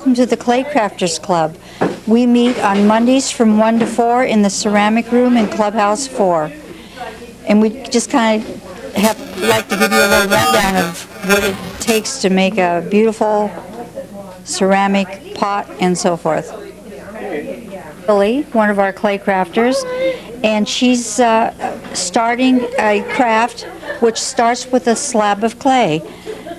welcome to the Clay Crafters Club. We meet on Mondays from 1 to 4 in the ceramic room in Clubhouse 4. And we just kind of like to give you a little rundown of what it takes to make a beautiful ceramic pot and so forth. Billy, one of our clay crafters, and she's starting a craft which starts with a slab of clay.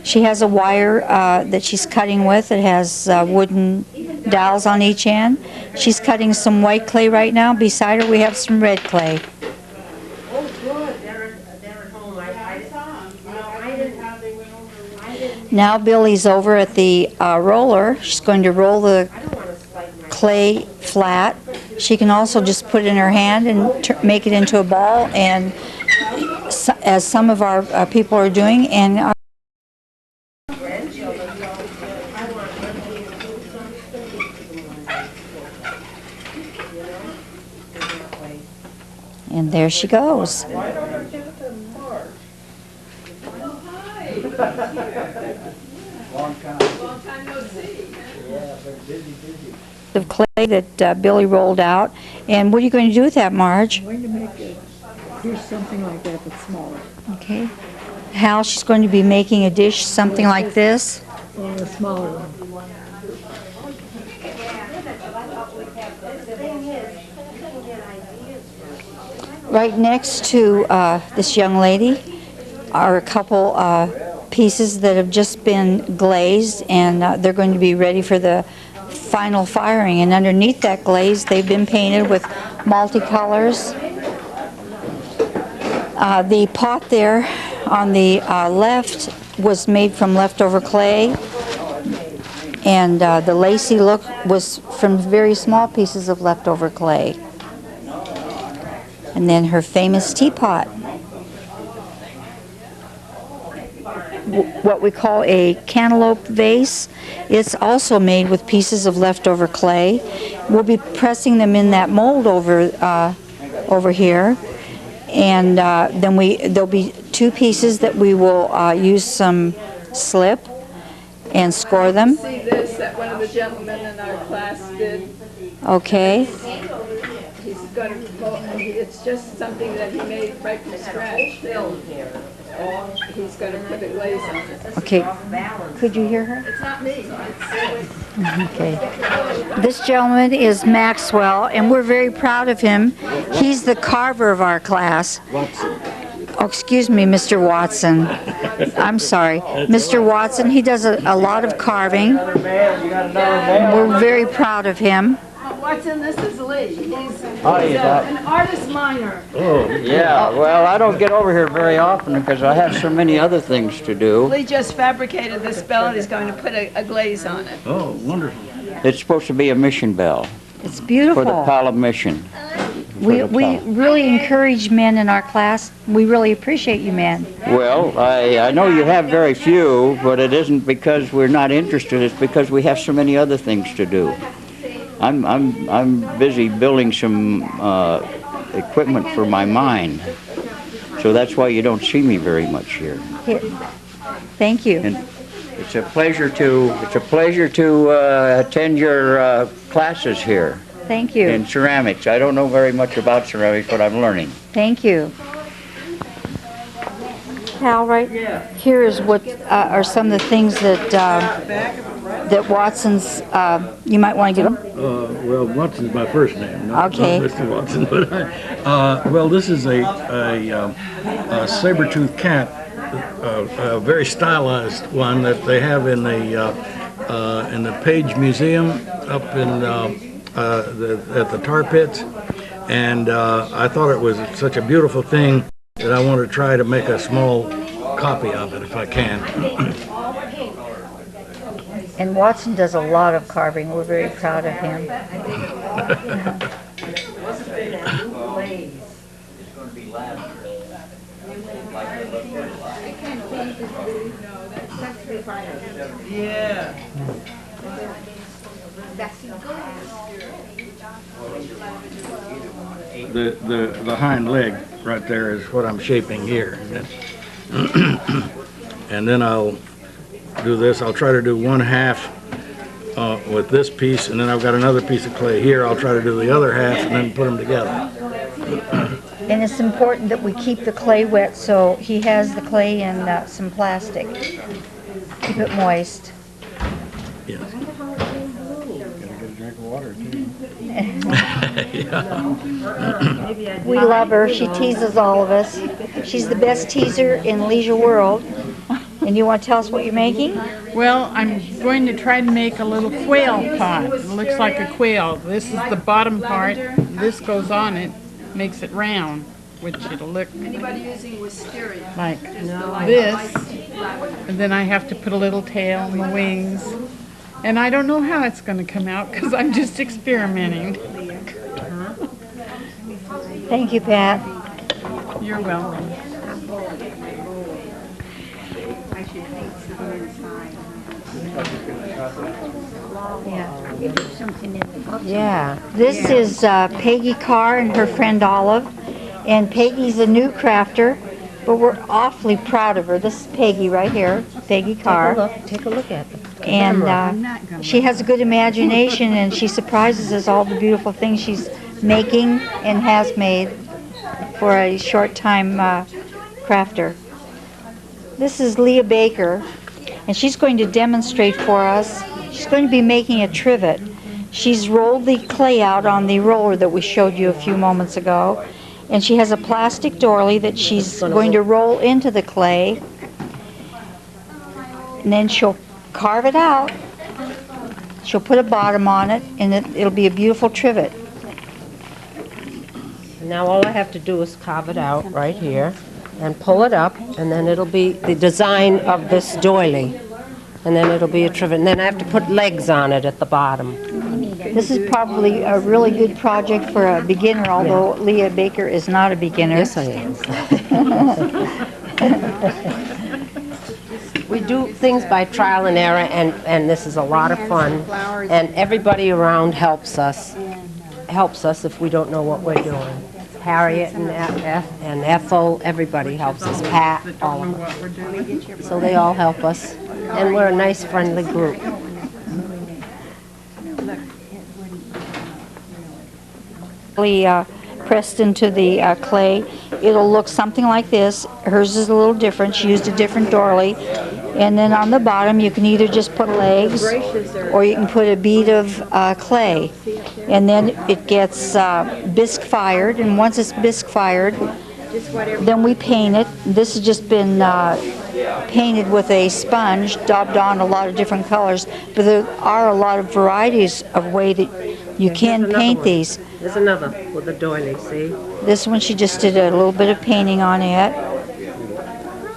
She has a wire that she's cutting with. It has wooden dowels on each end. She's cutting some white clay right now. Beside her we have some red clay. Oh, good. They're at home. I saw them. I didn't know they went over. Now Billy's over at the roller. She's going to roll the clay flat. She can also just put it in her hand and make it into a ball, and as some of our people are doing, and there she goes. Why don't I get it in March? Oh, hi. Long time. Long time no see. Yeah, but busy. Of clay that Billy rolled out. And what are you going to do with that, Marge? I'm going to make a dish something like that, but smaller. Okay. Hal, she's going to be making a dish something like this. Or a smaller one. Right next to this young lady are a couple pieces that have just been glazed, and they're going to be ready for the final firing. And underneath that glaze, they've been painted with multicolors. The pot there on the left was made from leftover clay, and the lacy look was from very small pieces of leftover clay. And then her famous teapot, what we call a cantaloupe vase. It's also made with pieces of leftover clay. We'll be pressing them in that mold over here, and then there'll be two pieces that we will use some slip and score them. See this that one of the gentlemen in our class did. Okay. He's got it's just something that he made right from scratch. He's going to put a glaze on it. Okay. Could you hear her? It's not me. Okay. This gentleman is Maxwell, and we're very proud of him. He's the carver of our class. Oh, excuse me, Mr. Watson. I'm sorry. Mr. Watson, he does a lot of carving. We're very proud of him. Watson, this is Lee. He's that? an artist minor. Oh, yeah. Well, I don't get over here very often because I have so many other things to do. Lee just fabricated this bell and he's going to put a glaze on it. Oh, wonderful. It's supposed to be a mission bell It's beautiful. for the Pala mission. We really encourage men in our class. We really appreciate you men. Well, I know you have very few, but it isn't because we're not interested. It's because we have so many other things to do. I'm busy building some equipment for my mine, so that's why you don't see me very much here. Thank you. And it's a pleasure to attend your classes here. Thank you. In ceramics. I don't know very much about ceramics, but I'm learning. Thank you. Hal, right here is what are some of the things that Watson's, you might want to give them. Well, Watson's my first name, not Okay. Mr. Watson. But well, this is a saber-toothed cat, a very stylized one that they have in the Page Museum up in at the tar pits, and I thought it was such a beautiful thing that I want to try to make a small copy of it if I can. And Watson does a lot of carving. We're very proud of him. Yeah. The hind leg right there is what I'm shaping here. And then I'll do this. I'll try to do one half with this piece, and then I've got another piece of clay here. I'll try to do the other half and then put them together. And it's important that we keep the clay wet, so he has the clay in some plastic. Keep it moist. Yes. We love her. She teases all of us. She's the best teaser in Leisure World. And you want to tell us what you're making? Well, I'm going to try to make a little quail pot. It looks like a quail. This is the bottom part. This goes on it, makes it round, which it'll look Anybody using wisteria? like this. And then I have to put a little tail and the wings. And I don't know how it's going to come out because I'm just experimenting. Thank you, Pat. You're welcome. Yeah. This is Peggy Carr and her friend Olive. And Peggy's a new crafter, but we're awfully proud of her. This is Peggy right here, Peggy Carr. Take a look at them. And she has a good imagination, and she surprises us all the beautiful things she's making and has made for a short time crafter. This is Leah Baker, and she's going to demonstrate for us. She's going to be making a trivet. She's rolled the clay out on the roller that we showed you a few moments ago, and she has a plastic doily that she's going to roll into the clay, and then she'll carve it out. She'll put a bottom on it, and it'll be a beautiful trivet. Now all I have to do is carve it out right here and pull it up, and then it'll be the design of this doily. And then it'll be a trivet. And then I have to put legs on it at the bottom. This is probably a really good project for a beginner, although Leah Baker is not a beginner. Yes, I am. We do things by trial and error, and this is a lot of fun. And everybody around helps us if we don't know what we're doing. Harriet and Ethel, everybody helps us. Pat, all of us. So they all help us, and we're a nice, friendly group. Pressed into the clay, it'll look something like this. Hers is a little different. She used a different doily. And then on the bottom, you can either just put legs, or you can put a bead of clay. And then it gets bisque fired, and once it's bisque fired, then we paint it. This has just been painted with a sponge, daubed on a lot of different colors, but there are a lot of varieties of way that you can paint these. There's another with a doily, see? This one, she just did a little bit of painting on it.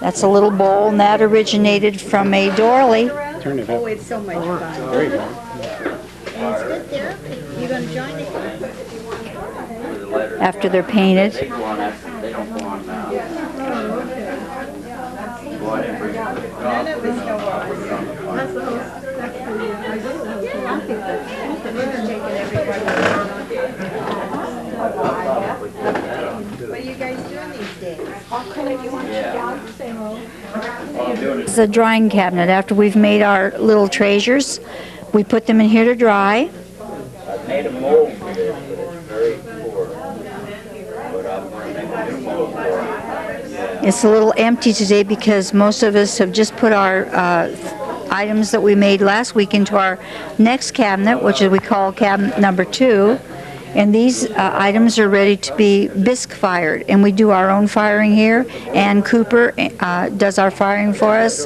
That's a little bowl, and that originated from a doily. Oh, it's so much fun. Very good. It's good therapy. You gonna join it? After they're painted. They go on after, they don't go on now. Go on and bring it. None of us know what we're doing. That's the whole, that's the, I think that's taking everybody. What are you guys doing these days? This is a drying cabinet. After we've made our little treasures, we put them in here to dry. I've made a mold for this, but it's very poor. But I'm going to make a new mold for it. It's a little empty today because most of us have just put our items that we made last week into our next cabinet, which we call cabinet number 2. And these items are ready to be bisque fired. And we do our own firing here. Ann Cooper does our firing for us.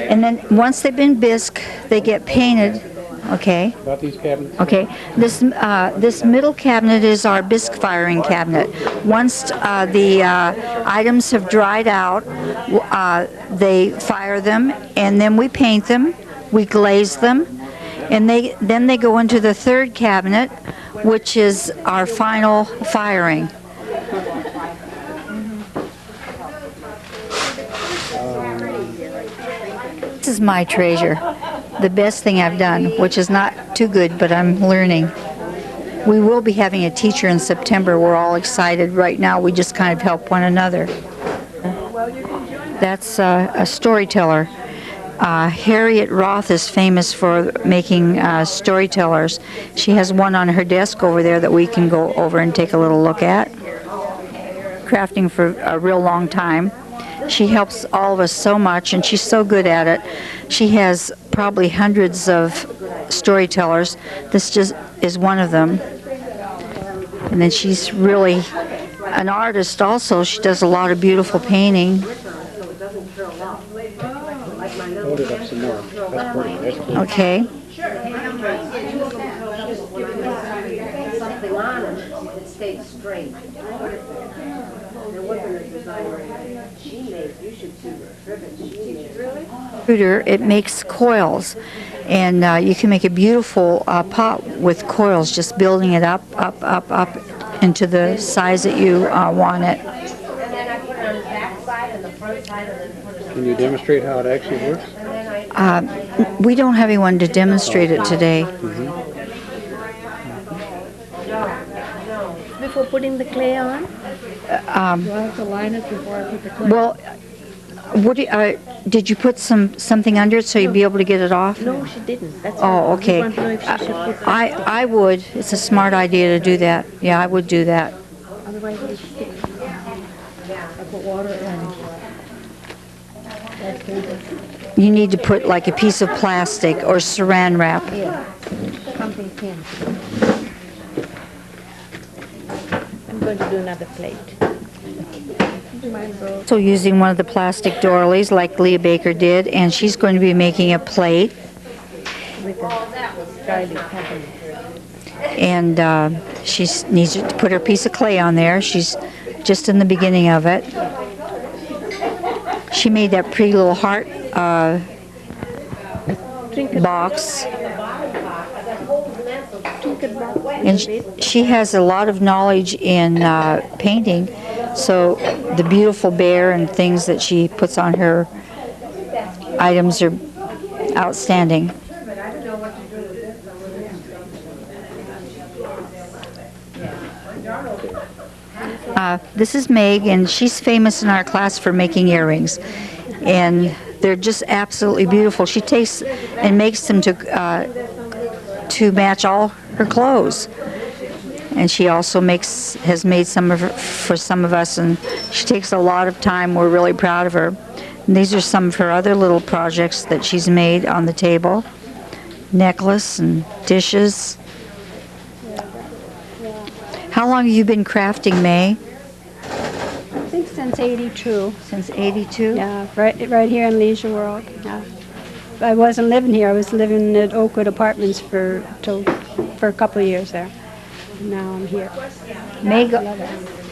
And then once they've been bisque, they get painted. Okay. About these cabinets? Okay. This middle cabinet is our bisque firing cabinet. Once the items have dried out, they fire them, and then we paint them, we glaze them, and then they go into the third cabinet, which is our final firing. This is my treasure, the best thing I've done, which is not too good, but I'm learning. We will be having a teacher in September. We're all excited. Right now, we just kind of help one another. That's a storyteller. Harriet Roth is famous for making storytellers. She has one on her desk over there that we can go over and take a little look at. Crafting for a real long time. She helps all of us so much, and she's so good at it. She has probably hundreds of storytellers. This just is one of them. And then she's really an artist also. She does a lot of beautiful painting. Hold it up some more. That's pretty. That's cool. Okay. Something on it that stayed straight. There wasn't a designer. She made, you should see the ribbons she made. Really? Computer, it makes coils, and you can make a beautiful pot with coils, just building it up into the size that you want it. And then I put it on the back side and the front side and then put it on. Can you demonstrate how it actually works? We don't have anyone to demonstrate it today. Before putting the clay on? Do I have to line it before I put the clay? Well, what did you put something under it so you'd be able to get it off? No, she didn't. That's Oh, okay. I just want to know if she should put I would. It's a smart idea to do that. Yeah, I would do that. otherwise it'll stick. I put water in. That's paper. You need to put like a piece of plastic or saran wrap. Something thin. I'm going to do another plate. So using one of the plastic doilies like Leah Baker did, and she's going to be making a plate. With a stylish company. And she needs to put her piece of clay on there. She's just in the beginning of it. She made that pretty little heart box. And she has a lot of knowledge in painting, so the beautiful bear and things that she puts on her items are outstanding. This is Meg, and she's famous in our class for making earrings, and they're just absolutely beautiful. She takes and makes them to match all her clothes, and she also has made some of for some of us, and she takes a lot of time. We're really proud of her. And these are some of her other little projects that she's made on the table: necklace and dishes. How long have you been crafting, May? I think since '82. Since '82? Yeah, right here in Leisure World. Yeah. I wasn't living here. I was living at Oakwood Apartments for a couple of years there. Now I'm here.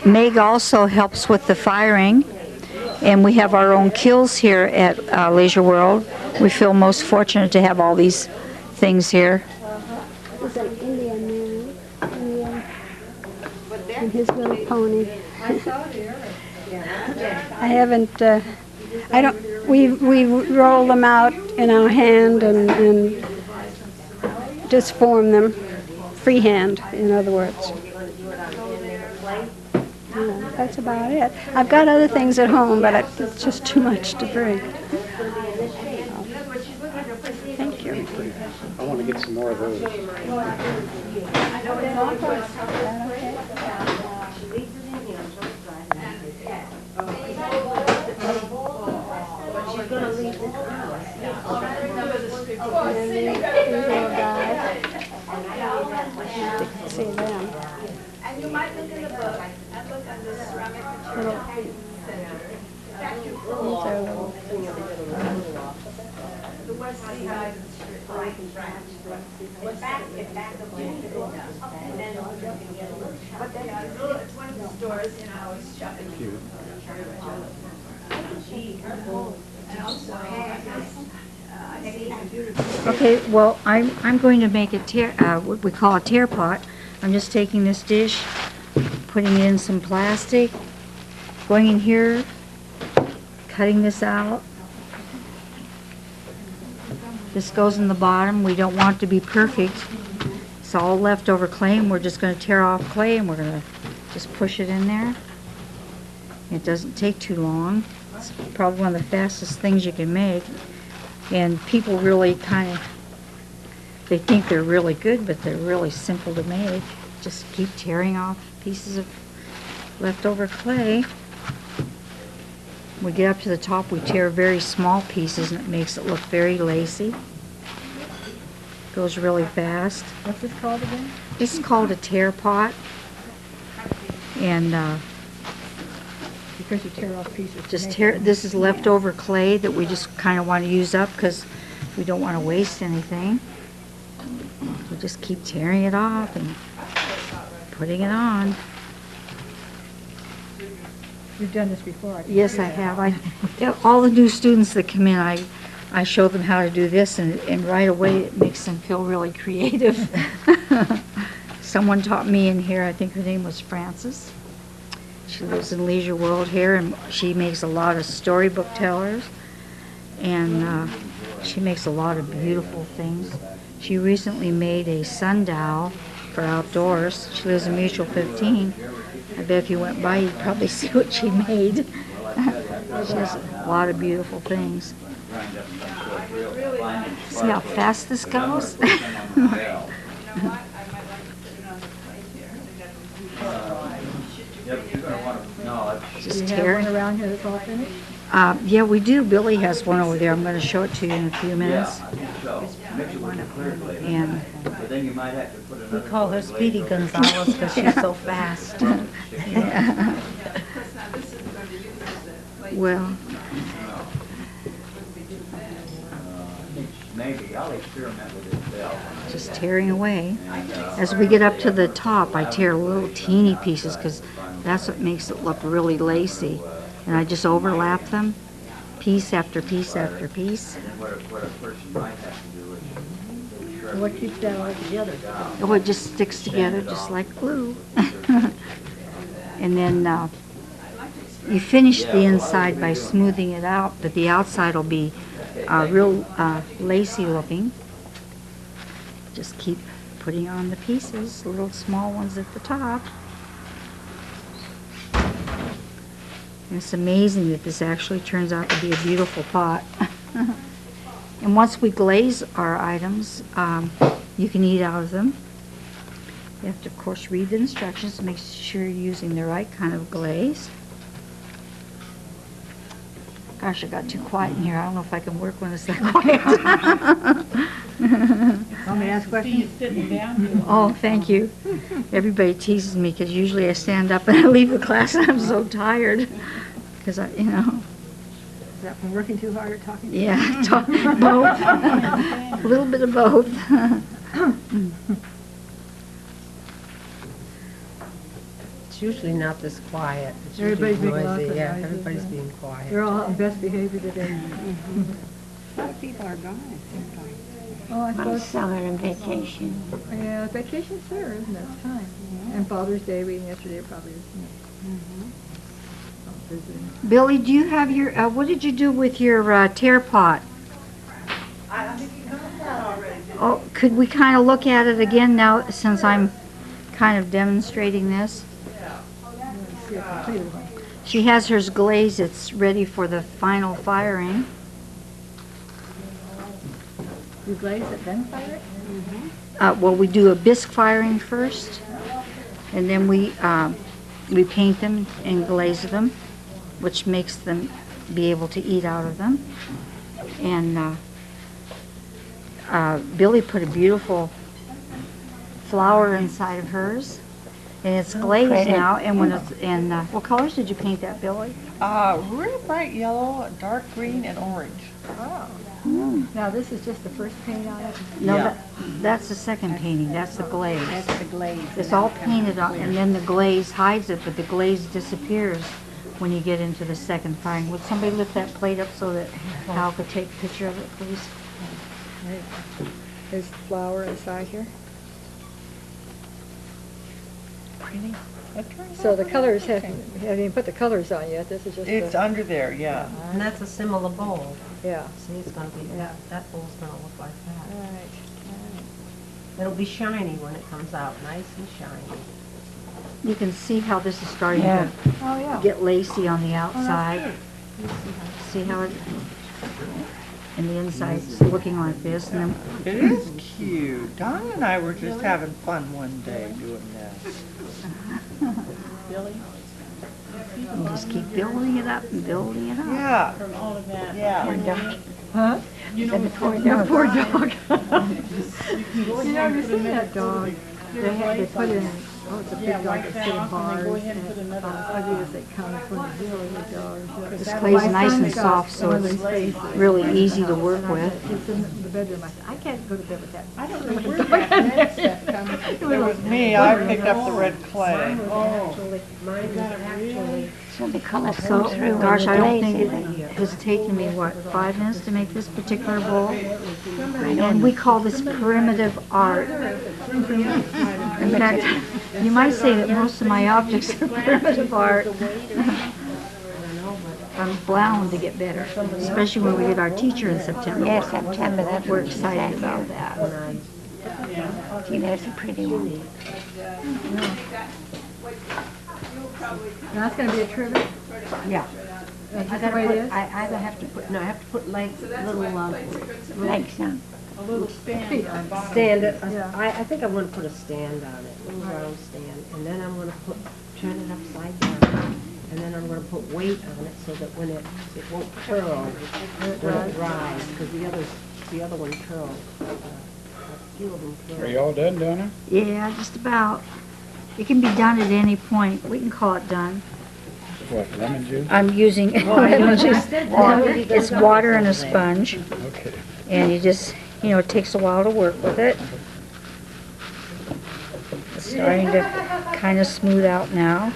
Meg also helps with the firing, and we have our own kills here at Leisure World. We feel most fortunate to have all these things here. There's an Indian man. And his little pony. I haven't. We roll them out in our hand and just form them freehand. In other words. Yeah, that's about it. I've got other things at home, but it's just too much to bring. Thank you. I want to get some more of those. See them. And you might look in the book, and look under ceramic material. These are little. The West Side It's one of the stores, I was shopping. And also, Okay, well, I'm going to make a what we call a tear pot. I'm just taking this dish, putting it in some plastic, going in here, cutting this out. This goes in the bottom. We don't want it to be perfect. It's all leftover clay, and we're just going to tear off clay, and we're going to just push it in there. It doesn't take too long. It's probably one of the fastest things you can make. And people really kind of, they think they're really good, but they're really simple to make. Just keep tearing off pieces of leftover clay. When we get up to the top, we tear very small pieces, and it makes it look very lacy. Goes really fast. What's this called again? This is called a tear pot. And Because you tear off pieces. to just make tear, it. this is leftover clay that we just kind of want to use up because we don't want to waste anything. We just keep tearing it off and putting it on. You've done this before. I can Yes, see I that. have. Yeah, all the new students that come in, I show them how to do this, and right away it makes them feel really creative. Someone taught me in here, I think her name was Frances. She lives in Leisure World here, and she makes a lot of storybook tellers, and she makes a lot of beautiful things. She recently made a sundial for outdoors. She lives in Mutual 15. I bet if you went by, you'd probably see what she made. She has a lot of beautiful things. See how fast this goes? Just Do you tear. have one around here that's all finished? Yeah, we do. Billy has one over there. I'm going to show it to you in a few minutes. And Then you might have to put another. We call her Speedy Gonzales because she's so fast. well, Maybe, I'll experiment with it, Bill. just tearing away. As we get up to the top, I tear little teeny pieces because that's what makes it look really lacy. And I just overlap them, piece after piece after piece. What a person might have to do is. What keeps that all together? Oh, it just sticks together just like glue. And then you finish the inside by smoothing it out, but the outside will be real lacy looking. Just keep putting on the pieces, little small ones at the top. And it's amazing that this actually turns out to be a beautiful pot. And once we glaze our items, you can eat out of them. You have to, of course, read the instructions to make sure you're using the right kind of glaze. Gosh, it got too quiet in here. I don't know if I can work when it's that quiet. Want me to ask questions? Oh, thank you. Everybody teases me because usually I stand up and I leave the class and I'm so tired. Because Is that from working too hard or talking? yeah, both. A little bit of both. It's usually not this quiet. It's usually Everybody's being lots noisy. of Yeah, noisy, everybody's yeah. being quiet. They're all on best behavior today. A lot of people are gone sometimes. Oh, I suppose, Summer and vacation. yeah, vacation's there, isn't it? It's time. And Father's Day, we yesterday probably, visiting. Billy, do you have your, what did you do with your tear pot? Oh, could we kind of look at it again now since I'm kind of demonstrating this? See a completed one. She has hers glazed. It's ready for the final firing. You glaze it, then fire it? Well, we do a bisque firing first, and then we paint them and glaze them, which makes them be able to eat out of them. And Billy put a beautiful flower inside of hers, and it's glazed now. And when it's what colors did you paint that, Billy? Real bright yellow, dark green, and orange. Now, this is just the first paint on it? No, Yeah. that's the second painting. That's the glaze. That's the glaze. It's all painted on, and then the glaze hides it, but the glaze disappears when you get into the second firing. Would somebody lift that plate up so that Hal could take a picture of it, please? There's flower inside here. So the colors haven't put the colors on yet, this is just It's the, under there, yeah. And that's a similar bowl. yeah. See, it's gonna be, that bowl's gonna look like that. All right. It'll be shiny when it comes out, nice and shiny. You can see how this is starting to Oh, yeah. get lacy on the outside. See how it, and the inside's looking like this, and then It is cute. Don and I were just having fun one day doing this. you just keep building it up and building it up. Yeah, From all of that. yeah. Huh? You know, Poor Yeah, dog. poor dog. You know, have you seen that dog? They put in, it's a big Yeah, dog wipe that's that in off and then bars, go ahead and put and another ugly as they come from the hill, the dogs. This clay's nice and soft, so it's really easy to work with. It's in the bedroom. I said, I can't go to bed with that. I don't know where that red stuff comes from. It was me, I picked up the red clay. Mine is actually, So the color So, comes through. gosh, I don't and think blazes. it has taken me, what, 5 minutes to make this particular bowl? And we call this primitive art. In fact, you might say that most of my objects are primitive art. I'm bound to get better, especially when we get our teacher in September. Yeah, September, that's We're what she excited said. about that. See, there's a pretty one. That's gonna be a trivet? yeah. That's I just the gotta way put, it is? I either have to put, no, I have to put like little, Legs on. A little stand on the bottom. stand, Yeah. I think I'm gonna put a stand on it, a little round stand, and then I'm gonna turn it upside down, and then I'm gonna put weight on it so that when it won't curl when it dries, because the other one curls. A few of them curl. Are you all done, Donna? Yeah, just about. It can be done at any point. We can call it done. What, lemon juice? I'm using lemon juice. It's water and a sponge, Okay. and you just, it takes a while to work with it. It's starting to kind of smooth out now.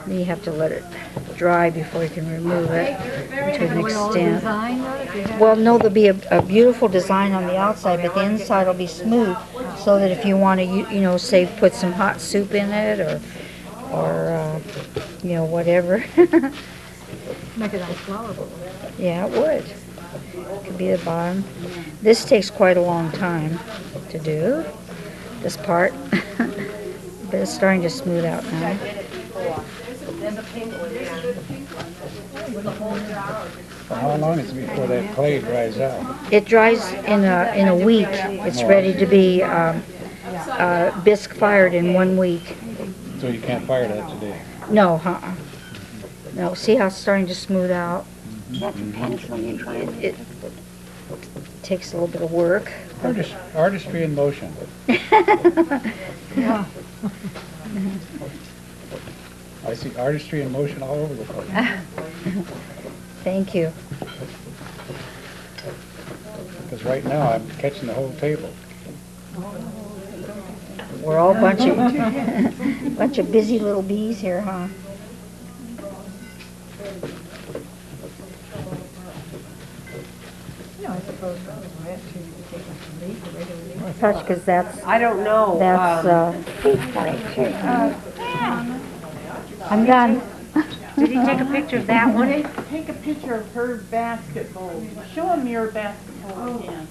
Then you have to let it dry before you can remove it to an extent. Design on it? You have- Well, no, there'll be a beautiful design on the outside, but the inside will be smooth, so that if you want to, say, put some hot soup in it, or whatever. Make a nice flower bowl. Yeah, it would. Could be the bottom. This takes quite a long time to do, this part, but it's starting to smooth out now. So how long is it before that clay dries out? It dries in a week. It's ready to be bisque fired in 1 week. So you can't fire that today? No, No, see how it's starting to smooth out? That depends when you dry it. It takes a little bit of work. Artistry in motion. I see artistry in motion all over the place. Thank you. Because right now I'm catching the whole table. We're all bunch of busy little bees here, huh? I suppose that was red too, you could take some leaf, a regular leaf. Touch, because that's, I don't know. I'm done. Did he take a picture of that one? Take a picture of her basketball. Show them your basketball again.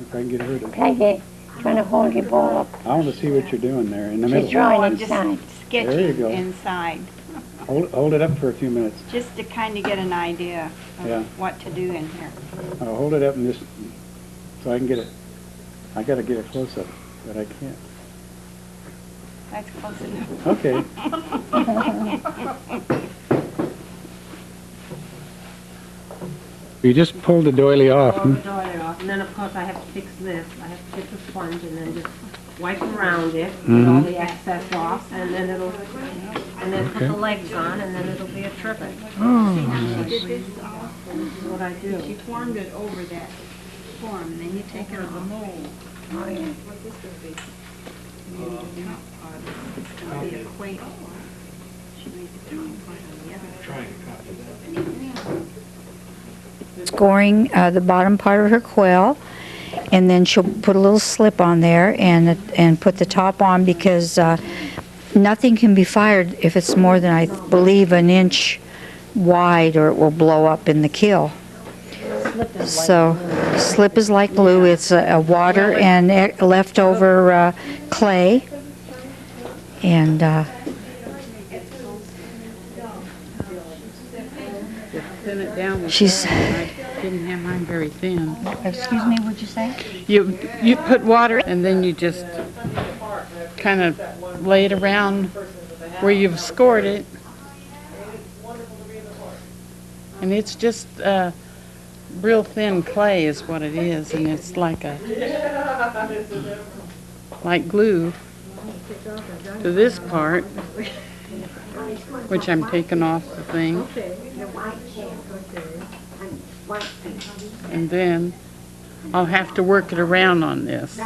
If I can get her to, Peggy, trying to hold your bowl up. I want to see what you're doing there in the She's middle. drawing inside. There you go. inside, Hold it up for a few minutes. just to kind of get an idea Yeah. what to do in here. Hold it up and just, so I can get it. I got to get a close-up, but I can't. That's close enough. Okay. You just pulled the doily off. All the doily off, and then of course I have to fix this. I have to get the sponge and then just wipe around it, get all the excess off, and then put the legs on, and then it'll be a trivet. See how she did this? This is what I do. She formed it over that form, and then you take it off. Oh, yeah. It's going to be a quail. She made the drawing part on the other. Scoring the bottom part of her quill, and then she'll put a little slip on there and put the top on, because nothing can be fired if it's more than, I believe, 1 inch wide, or it will blow up in the kill. So, slip is like glue. It's a water and leftover clay, and to thin it down with She's- water, and I didn't have mine very thin. Excuse me, what'd you say? You put water and then you just kind of lay it around where you've scored it. And it's just real thin clay is what it is, and it's like glue to this part, which I'm taking off the thing. And then I'll have to work it around on this.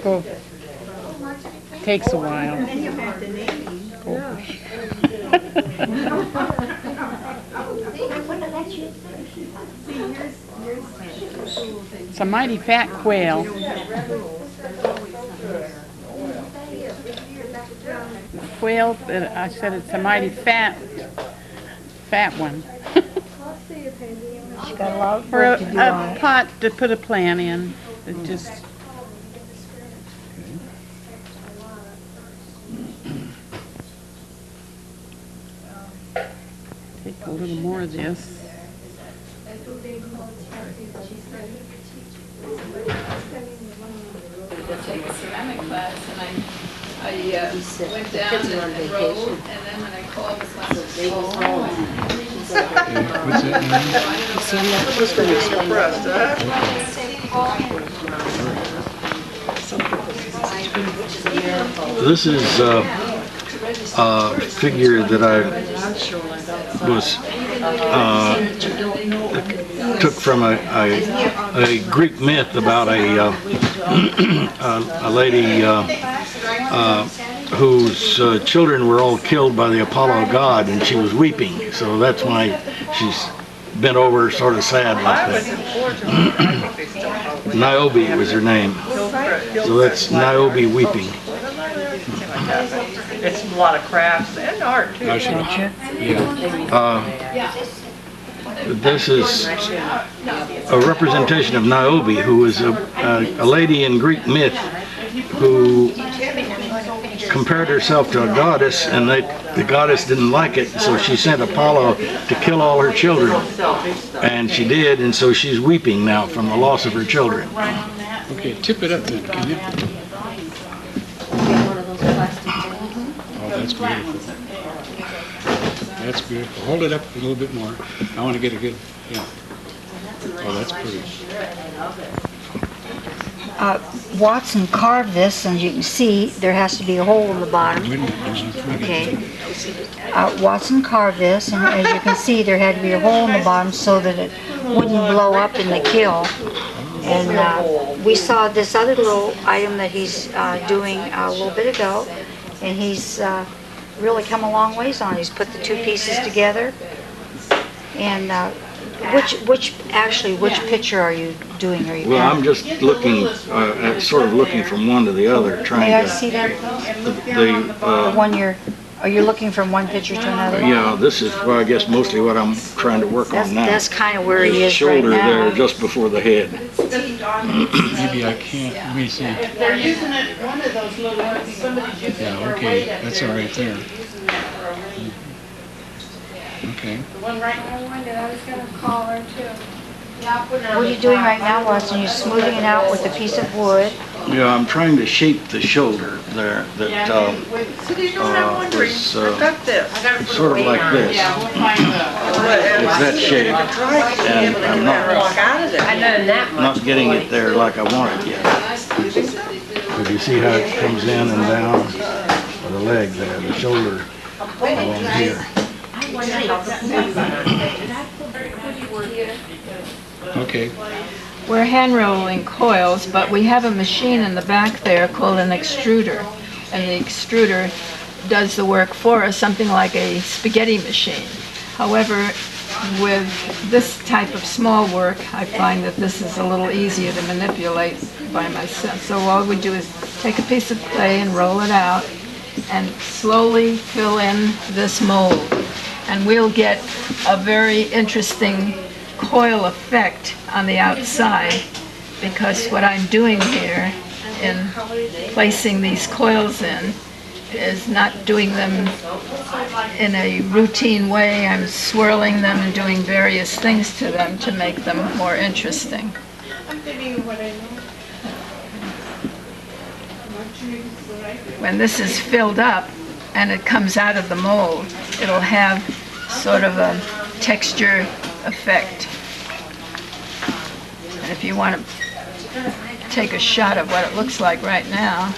Oh, takes a while. It's a mighty fat quail. Quail, I said it's a mighty fat one. She got a lot of Or work to do on a it. pot to put a plant in. It just. Take a little more of this. Take a ceramic class, and I went down and enrolled, and then when I called this last This is a figure that I was took from a Greek myth about a lady whose children were all killed by the Apollo god, and she was weeping. So that's why she's bent over, sort of sad like that. Niobe was her name. So that's Niobe weeping. It's a lot of crafts and art too. This is a representation of Niobe, who was a lady in Greek myth who compared herself to a goddess, and the goddess didn't like it, so she sent Apollo to kill all her children. And she did, and so she's weeping now from the loss of her children. Okay, tip it up then, can you? Oh, that's beautiful. That's beautiful. Hold it up a little bit more. I want to get a good, yeah. Oh, that's pretty. Watson carved this, and you can see there has to be a hole in the bottom. Wait a minute. Okay. Watson carved this, and as you can see, there had to be a hole in the bottom so that it wouldn't blow up in the kiln. And we saw this other little item that he's doing a little bit ago, and he's really come a long ways on it. He's put the two pieces together. And which picture are you doing? Are you Well, I'm just looking, sort of looking from one to the other, trying May I to. see that? The One are you looking from one picture to another? yeah, this is, well, I guess mostly what I'm trying to work on now. That's kind of where he There's is right shoulder now. there, just before the head. Maybe I can't, let me see. They're using it, one of those little, somebody's using it Yeah, for a okay, weight up that's there. all right there. Using it for a weight. Okay. The one right What are you doing right now, Watson? You're smoothing it out with a piece of wood. Yeah, I'm trying to shape the shoulder there, that So do you know what I'm wondering? was, I've got this. sort of like this. Yeah, we'll find the. It's that shape, and I'm Walk out of there. I know that much. not getting it there like I want it yet. But you see how it comes in and down, or the leg there, the shoulder along here. Okay. We're hand rolling coils, but we have a machine in the back there called an extruder. And the extruder does the work for us, something like a spaghetti machine. However, with this type of small work, I find that this is a little easier to manipulate by myself. So all we do is take a piece of clay and roll it out and slowly fill in this mold. And we'll get a very interesting coil effect on the outside, because what I'm doing here in placing these coils in is not doing them in a routine way. I'm swirling them and doing various things to them to make them more interesting. When this is filled up and it comes out of the mold, it'll have sort of a texture effect. And if you want to take a shot of what it looks like right now,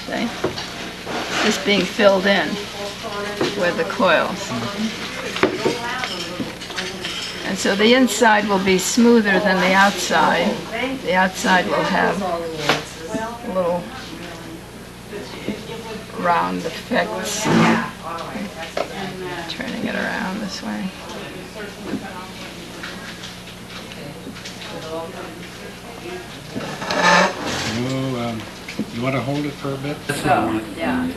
see? Just being filled in with the coils. And so the inside will be smoother than the outside. The outside will have little round effects. Turning it around this way. You want to hold it for a bit? Yeah.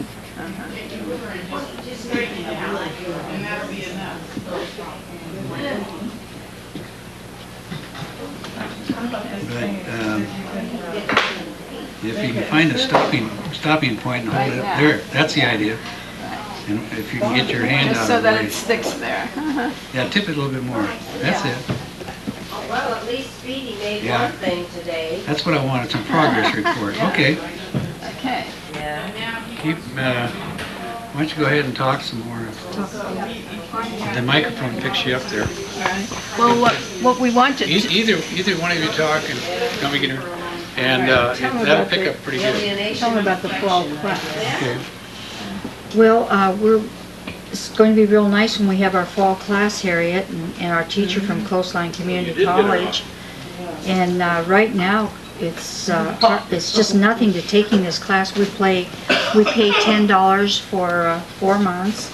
But if you can find a stopping point and hold it up there, that's the idea. And if you can get your hand Just out so of the that way. it sticks there. Yeah, tip it a little bit more. That's it. Well, at least Speedy made Yeah. one thing today. That's what I want. It's a progress report. Okay. Okay. Keep, why don't you go ahead and talk some more? The microphone picks you up there. Well, what we wanted to... Either one of you talk and let me get her. And that'll pick up pretty good. Tell me about the fall class. Okay. Well, it's going to be real nice when we have our fall class, Harriet, and our teacher from Coastline Community College. And right now, it's just nothing to taking this class. We pay $10 for 4 months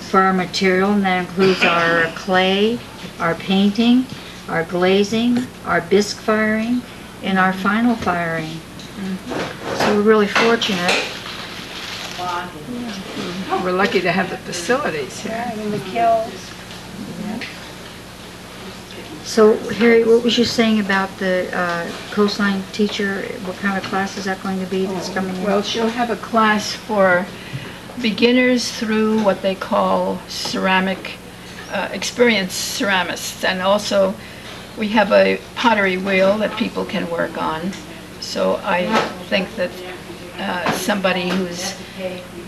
for our material, and that includes our clay, our painting, our glazing, our bisque firing, and our final firing. So we're really fortunate. We're lucky to have the facilities here. And the kills. So, Harry, what was you saying about the coastline teacher? What kind of class is that going to be that's coming in? Well, she'll have a class for beginners through what they call ceramic, experienced ceramists. And also, we have a pottery wheel that people can work on. So I think that somebody who's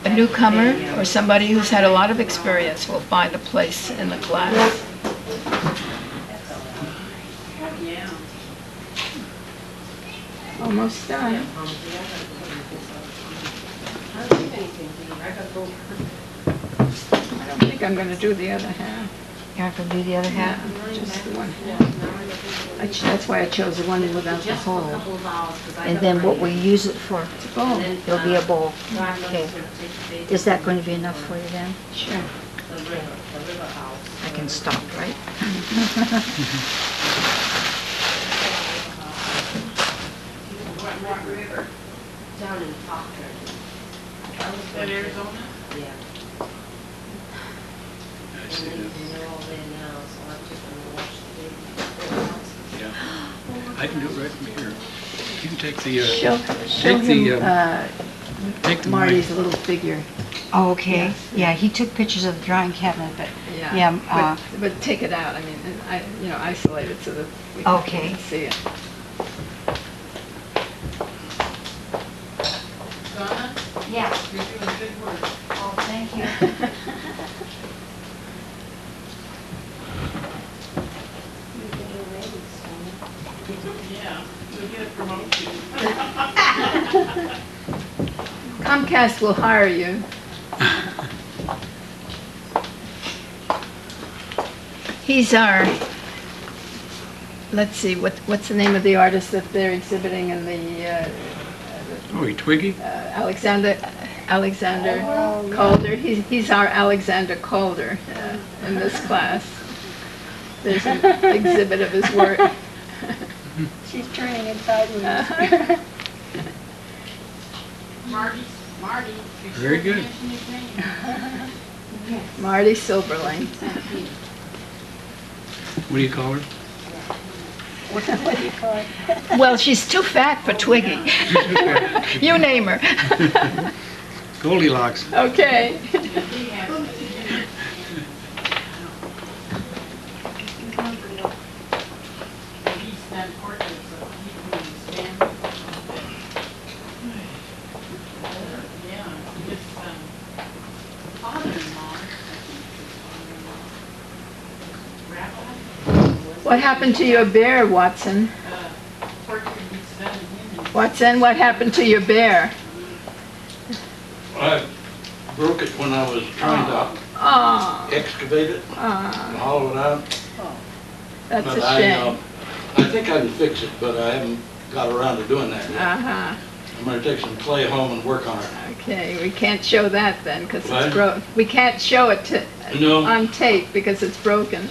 a newcomer or somebody who's had a lot of experience will find a place in the class. Almost done. I don't think I'm going to do the other half. You're not going to do the other half? Just the one half. That's why I chose the one without the hole. And then what will you use it for? Bowl. It'll be a bowl. Okay. Is that going to be enough for you then? Sure. I can stop, right? Down in Proctor. Is that Arizona? Yeah. I see And that. they're all there now, so I'm just gonna watch the video. Yeah. I can do it right from here. You can take the, Show take the, him take the Marty's mic. little figure. Oh, okay. Yeah, he took pictures of the drawing cabinet, but yeah, But take it out. I mean, isolate it so that we Okay. can see it. Donna, yeah. you're doing good work. Oh, thank you. Yeah, you'll get a promotion. Comcast will hire you. He's our, let's see, what's the name of the artist that they're exhibiting in the Oh, Twiggy? Alexander Calder? He's our Alexander Calder in this class. There's an exhibit of his work. She's turning it sideways. Marty. Very good. Marty Silverlane. What do you call her? What do you call it? Well, she's too fat for Twiggy. You name her. Goldilocks. Okay. What happened to your bear, Watson? Watson, what happened to your bear? I broke it when I was trying to Oh, excavate it, hollow it out. that's a But shame. I think I can fix it, but I haven't got around to doing that yet. Uh-huh. I'm gonna take some clay home and work on it. Okay, we can't show that then, because What? it's broke. We can't show it No. on tape because it's broken.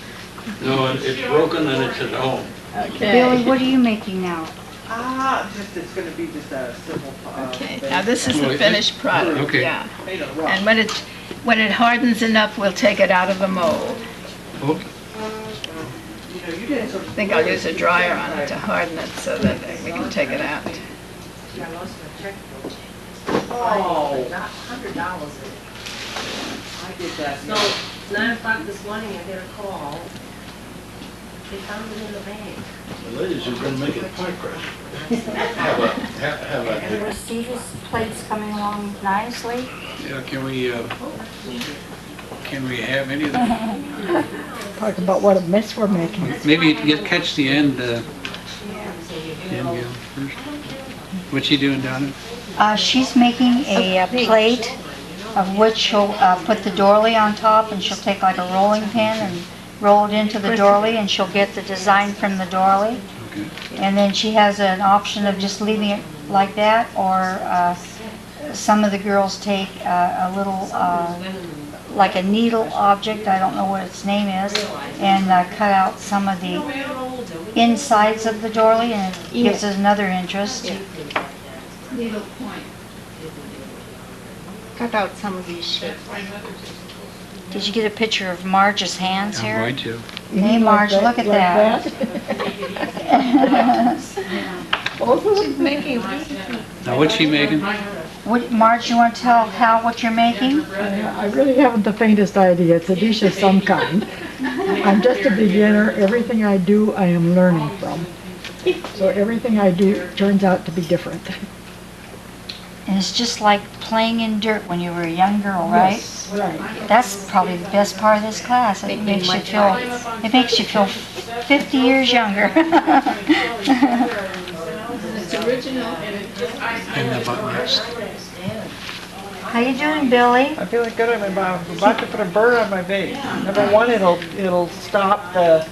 No, it's broken and it's at home. Okay. Billy, what are you making now? It's gonna be just a simple, Okay, base. now this is the finished product, Okay. yeah. Made of rock. And when it hardens enough, we'll take it out of the mold. Okay. I think I'll use a dryer on it to harden it so that we can take it out. Oh, $100. I did that. So, 9 o'clock this morning, I get a call. They found it in the bank. The ladies are gonna make it pie crust. Have a, Receivers plates coming along nicely. Yeah, can we have any of that? Talk about what a mess we're making. Maybe you can catch the end, Gal, first. What's she doing down there? She's making a plate of which she'll put the doily on top, and she'll take like a rolling pin and roll it into the doily, and she'll get the design from the doily. Okay. And then she has an option of just leaving it like that, or some of the girls take a little, like a needle object, I don't know what its name is, and cut out some of the insides of the doily, and it gives it another interest. Needle point. Cut out some of these shapes. Did you get a picture of Marge's hands I'm here? going to. Hey Marge, look at that. She's making Now, what's she making? What, Marge, you want to tell Hal what you're making? I really haven't the faintest idea. It's a dish of some kind. I'm just a beginner. Everything I do, I am learning from. So everything I do turns out to be different. And it's just like playing in dirt when you were a young girl, right? Right. That's probably the best part of this class. It makes you feel 50 years younger. It's original. And the buttons. How you doing, Billy? I'm feeling good. I'm about to put a bird on my vase. Number one, it'll stop the,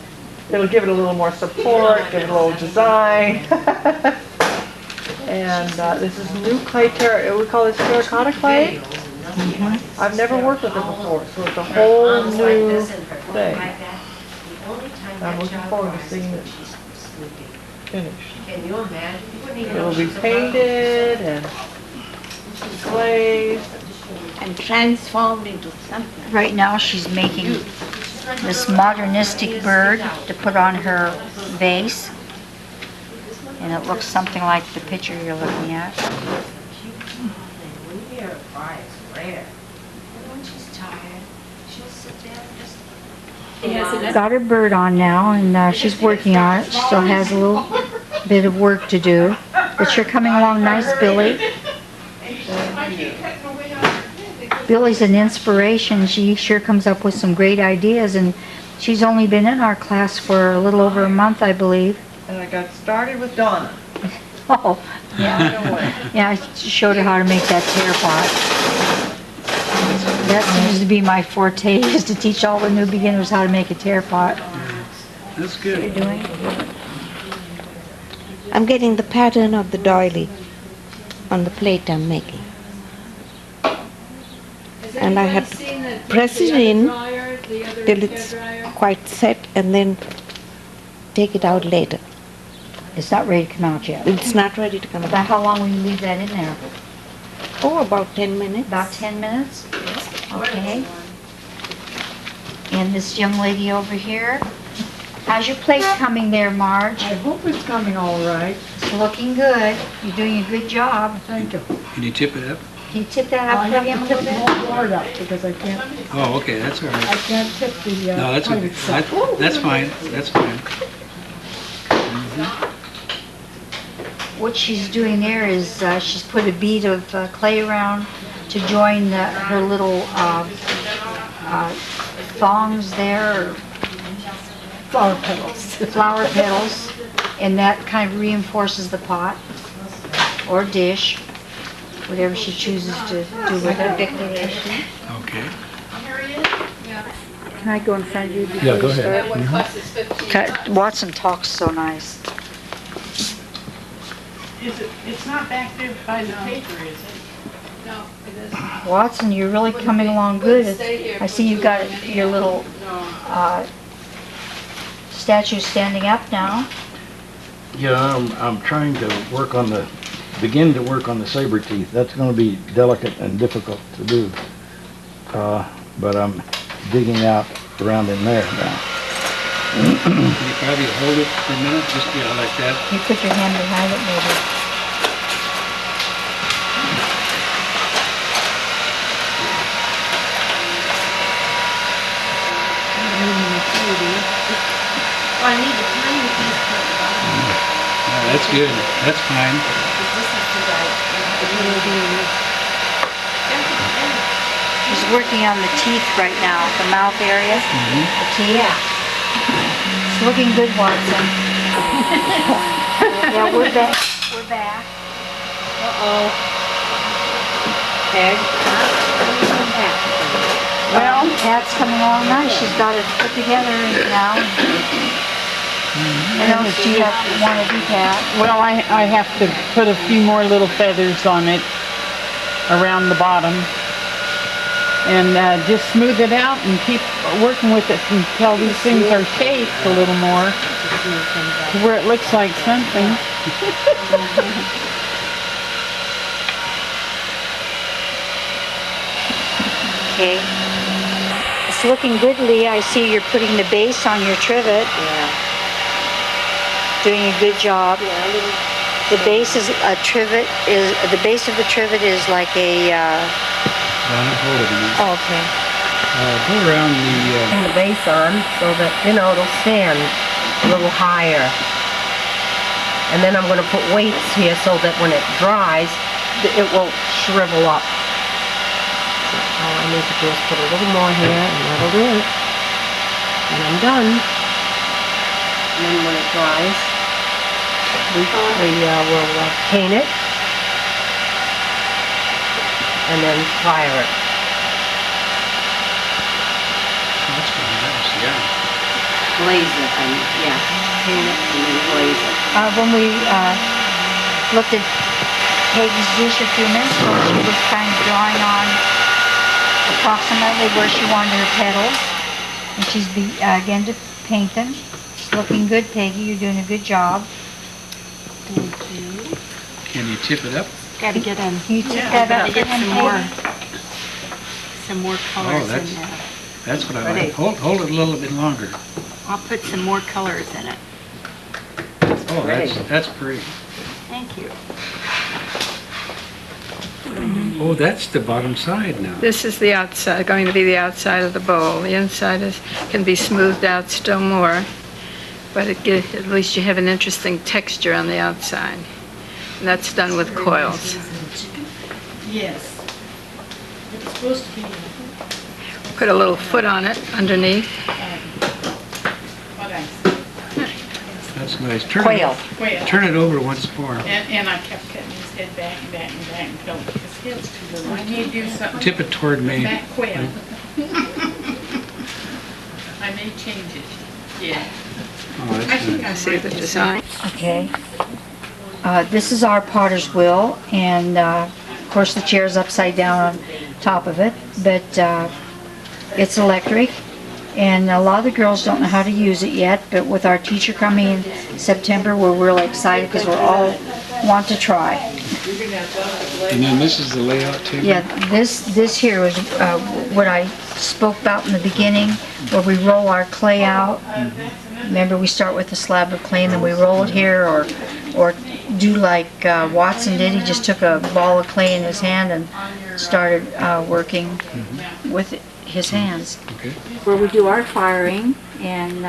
it'll give it a little more support, give it a little design. And this is new clay we call this terracotta clay. I've never worked with it before, so it's a whole new thing. I'm looking forward to seeing it finished. Can you imagine? It will be painted and glazed. And transformed into something. Right now she's making this modernistic bird to put on her vase. And it looks something like the picture you're looking at. When you hear her cry, it's rare. And when she's tired, she'll sit there and just... Got her bird on now, and she's working on it. She still has a little bit of work to do. But you're coming along nice, Billy. Billy's an inspiration. She sure comes up with some great ideas, and she's only been in our class for a little over a month, I believe. And I got started with Donna. Oh, yeah, I showed her how to make that tear pot. That seems to be my forte, is to teach all the new beginners how to make a tear pot. That's good. Doing? I'm getting the pattern of the doily on the plate I'm making. And I have to press it in till it's quite set and then take it out later. It's not ready to come out yet. It's not ready to come About out. how long will you leave that in there? Oh, about 10 minutes. About 10 minutes? Okay. And this young lady over here, How's your plate coming there, Marge? I hope it's coming all right. It's looking good. You're doing a good job. Thank you. Can you tip it up? Can you tip that I up for him have a to little tip the bit? whole board up because I can't, Oh, okay, that's all I right. can't tip the No, that's plate okay. itself. That's fine, that's fine. What she's doing there is she's put a bead of clay around to join her little thongs there, or Flower petals. flower petals, and that kind of reinforces the pot or dish, whatever she chooses to do with it. Okay. Can I go in front of you before Yeah, go you ahead. start? Watson talks so nice. It's not back there by the paper, is it? No, it isn't. Watson, you're really coming along good. I see you've got your little statue standing up now. Yeah, I'm trying to begin to work on the saber teeth. That's going to be delicate and difficult to do. But I'm digging out around in there now. Can you probably hold it for a minute, just, like that? You put your hand behind it maybe. I need the tiny piece for the bottom. No, that's good, that's fine. She's working on the teeth right now, the mouth area, the teeth. It's looking good, Watson. Yeah, we're back. We're back. Uh-oh. Peg. Well, Pat's coming along nice. She's got it put together now. What else do you want to do, Pat? Well, I have to put a few more little feathers on it around the bottom. And just smooth it out and keep working with it until these things are shaped a little more to where it looks like something. Okay. It's looking good, Leah. I see you're putting the base on your trivet. Yeah. Doing a good job. The base is a trivet. The base of the trivet is like a. Donna, hold it a minute. Okay. Go around the, Putting the base on so that, it'll stand a little higher. And then I'm gonna put weights here so that when it dries, it will shrivel up. All I need to do is put a little more here, and that'll do it. And I'm done. And then when it dries, we will paint it. And then fire it. that's pretty nice, yeah. Glaze it, paint it and then glaze it. When we looked at Peggy's dish a few minutes ago, she was kind of drawing on approximately where she wanted her petals. And she's began to paint them. It's looking good, Peggy. You're doing a good job. Can you tip it up? Gotta get in. Can you tip that up Get again, some more Peggy? colors that's- in there. That's what I Ready? like. Hold it a little bit longer. I'll put some more colors in it. Oh, that's pretty. Thank you. Oh, that's the bottom side now. This is the outside, going to be the outside of the bowl. The inside can be smoothed out still more, but at least you have an interesting texture on the outside. And that's done with coils. Yes. It's supposed to be Put a little foot on it underneath. what I That's nice. Turn Quail. Quail. Turn it over once more. And I kept cutting his head back and back and back until his head's too little. When you do something, Tip it toward me. back quail. I may change it. Yeah. Oh, I that's think nice. I See the design? Okay. This is our potter's wheel, and of course the chair's upside down on top of it, but it's electric, and a lot of the girls don't know how to use it yet, but with our teacher coming in September, we're really excited because we're all want to try. And then this is the layout table? Yeah, this here was what I spoke about in the beginning, where we roll our clay out remember, we start with a slab of clay and then we roll it here, or do like Watson did. He just took a ball of clay in his hand and started working with his hands. Okay. Where we do our firing, and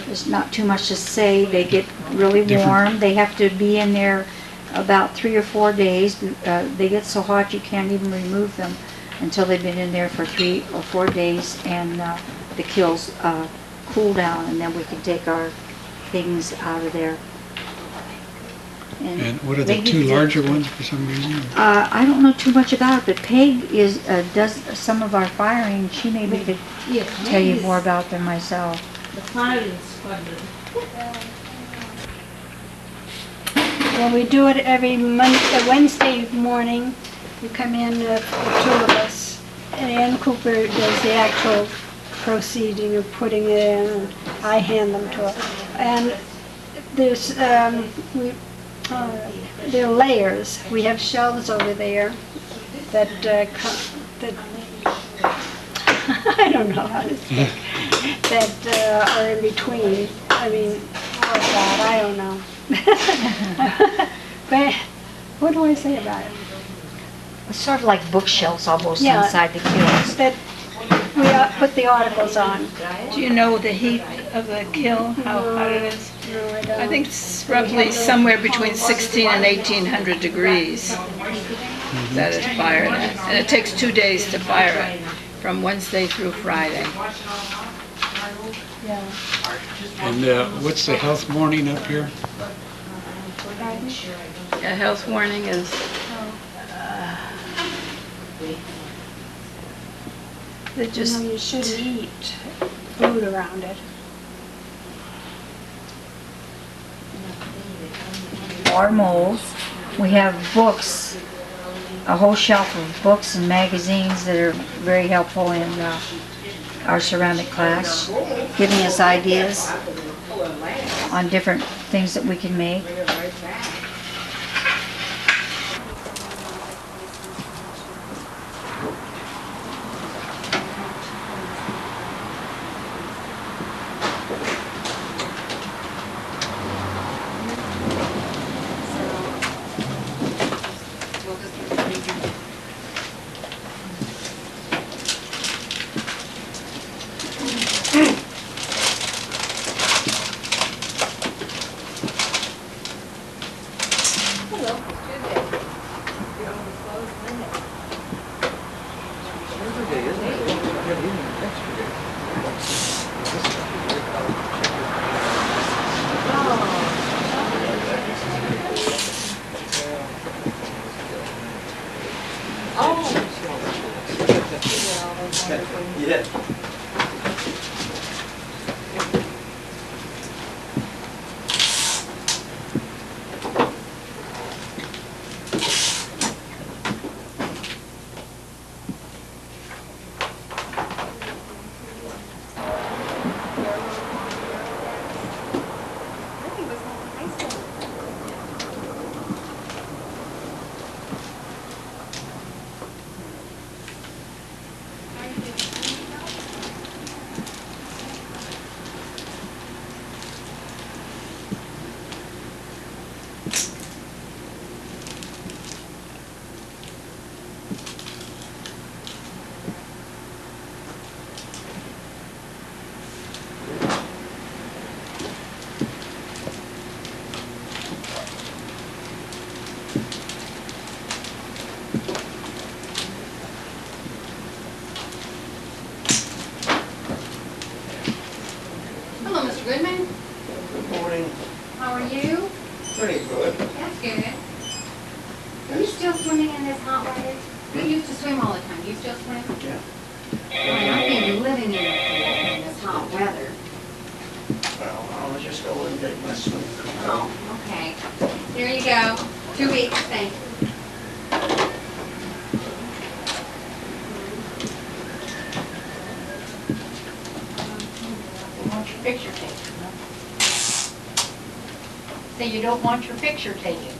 there's not too much to say. They get really warm. They have to be in there about 3 or 4 days. They get so hot you can't even remove them until they've been in there for 3 or 4 days, and the kills cool down, and then we can take our things out of there. And what are the they two get- larger ones for some reason? I don't know too much about it, but Peg does some of our firing. She maybe could tell you more about them myself. The firing squadron. Well, we do it every Wednesday morning. We come in, the two of us, and Ann Cooper does the actual proceeding of putting it in, and I hand them to her. And there's, there are layers. We have shelves over there that, that I don't know how to speak, that are in between. I mean, oh God, I don't know. But what do I say about it? It's sort of like bookshelves almost Yeah. inside the kills. That we put the articles on. Do you know the heat of the kill, how hot it is? No, I don't. I think it's roughly somewhere between 16 and 1800 degrees that is fired at. And it takes 2 days to fire it, from Wednesday through Friday. Yeah. And what's the health warning up here? A health warning is, they You just, know, you shouldn't eat food around it. Or molds. We have books, a whole shelf of books and magazines that are very helpful in our ceramic class, giving us ideas on different things that we can make. Hello, Mr. Goodman. Good morning. How are you? Pretty good. That's good. Are you still swimming in this hot weather? We used to swim all the time. You still swim? Yeah. Well, I think living in this hot weather. Well, I'll just go and take my swim. Oh, okay. Here you go. 2 weeks, thank you. You want your picture taken, huh? Say you don't want your picture taken.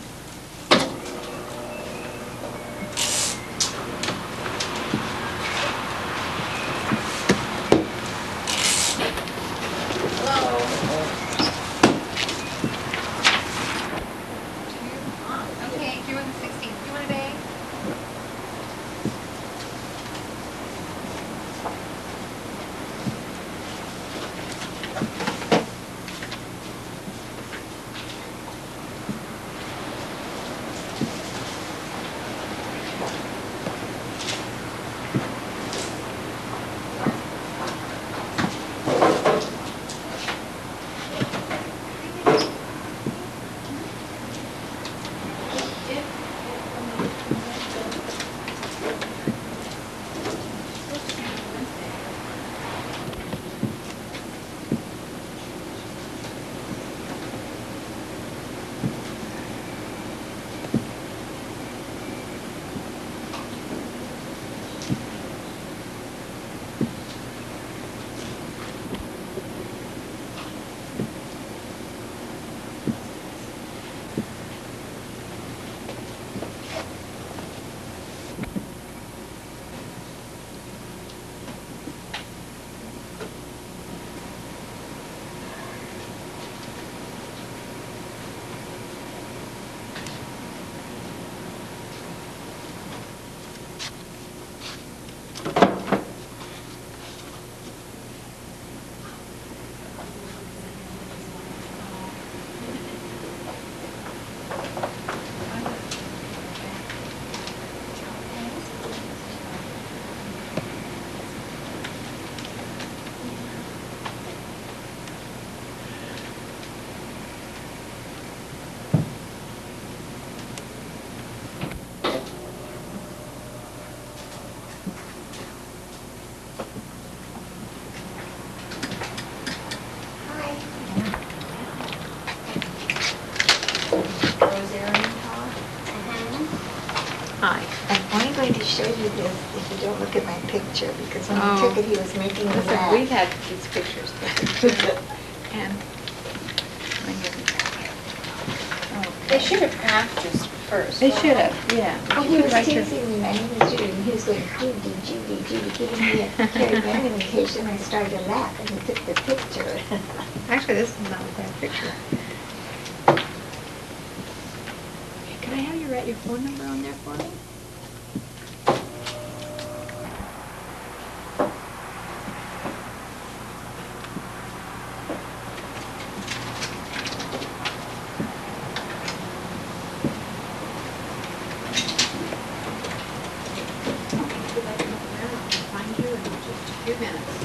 only going to show you this if you don't look at my picture, because when Oh. he took it, he was making me Listen, laugh. we've had these pictures taken. And They should have practiced first. they should have, yeah. Well, he was teasing me, my name is Judy, and he was going, Judy, Judy, Judy, giving me a Cary Grant imitation. I started to laugh, and he took the picture. Actually, this is not a bad picture. Can I have you write your phone number on there for me? Find you in just a few minutes.